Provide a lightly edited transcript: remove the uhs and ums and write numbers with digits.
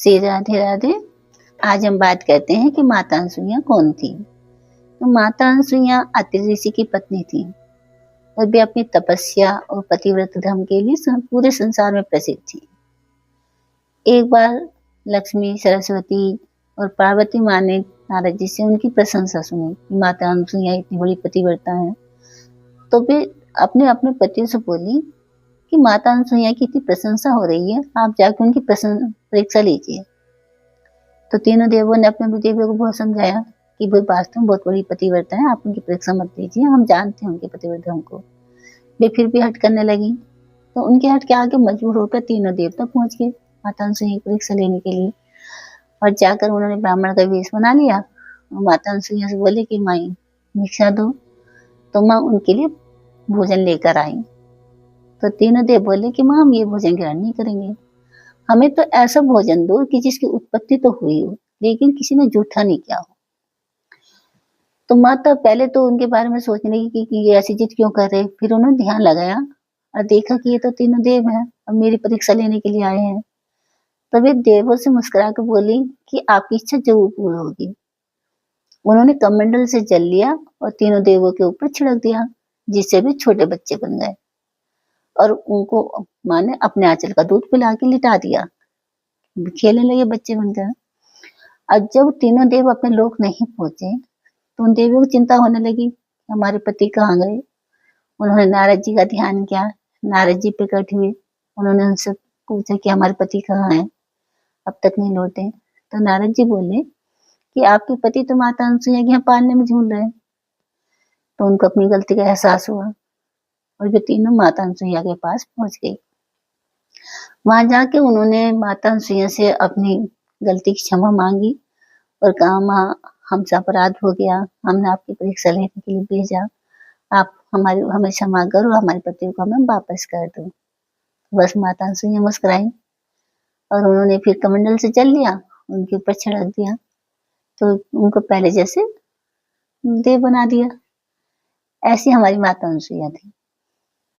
श्री राधे राधे। आज हम बात करते हैं कि माता अनसुईया कौन थी। तो माता अनसुईया अत्रि ऋषि की पत्नी थी और वे अपनी तपस्या और पतिव्रत धर्म के लिए पूरे संसार में प्रसिद्ध थी। एक बार लक्ष्मी, सरस्वती और पार्वती माँ ने नारद जी से उनकी प्रशंसा सुनी कि माता अनसुईया इतनी बड़ी पतिव्रता है। तो वे अपने अपने पतियों से बोली कि माता अनसुईया की इतनी प्रशंसा हो रही है, आप जाकर उनकी परीक्षा लीजिए। तो तीनों देवों ने अपने देवियों को बहुत समझाया कि वो वास्तव में बहुत बड़ी पतिव्रता है, आप उनकी परीक्षा मत लीजिए, हम जानते हैं उनके पतिव्रता को। वे फिर भी हट करने लगी। तो उनके हट के आगे मजबूर होकर तीनों देवता पहुंच गए माता अनसुईया की परीक्षा लेने के लिए। और जाकर उन्होंने ब्राह्मण का वेश बना लिया और माता अनसुईया से बोले कि माई भिक्षा दो। तो माँ उनके लिए भोजन लेकर आई। तो तीनों देव बोले कि माँ हम ये भोजन ग्रहण नहीं करेंगे, हमें तो ऐसा भोजन दो कि जिसकी उत्पत्ति तो हुई हो लेकिन किसी ने जूठा नहीं किया हो। तो माता पहले तो उनके बारे में सोचने लगी कि ये ऐसी जिद क्यों कर रहे। फिर उन्होंने ध्यान लगाया और देखा कि ये तो तीनों देव हैं और मेरी परीक्षा लेने के लिए आए हैं। तब वे देवों से मुस्कुरा कर बोली कि आपकी इच्छा जरूर पूरी होगी। उन्होंने कमंडल से जल लिया और तीनों देवों के ऊपर छिड़क दिया, जिससे वे छोटे बच्चे बन गए और उनको माँ ने अपने आंचल का दूध पिला के लिटा दिया। खेलने लगे बच्चे बनकर। अब जब तीनों देव अपने लोक नहीं पहुंचे तो उन देवियों को चिंता होने लगी, हमारे पति कहाँ गए। उन्होंने नारद जी का ध्यान किया। नारद जी प्रकट हुए। उन्होंने उनसे पूछा कि हमारे पति कहाँ हैं, अब तक नहीं लौटे। तो नारद जी बोले कि आपके पति तो माता अनसुईया के यहाँ पालने में झूल रहे। तो उनको अपनी गलती का एहसास हुआ और वे तीनों माता अनसुईया के पास पहुंच गई। वहां जाके उन्होंने माता अनसुईया से अपनी गलती की क्षमा मांगी और कहा, माँ हमसे अपराध हो गया, हमने आपकी परीक्षा लेने के लिए भेजा, आप हमें क्षमा करो, हमारे पति को हमें वापस कर दो। बस माता अनसुईया मुस्कुराई और उन्होंने फिर कमंडल से जल लिया, उनके ऊपर छिड़क दिया। तो उनको पहले जैसे देव बना दिया। ऐसी हमारी माता अनसुईया थी।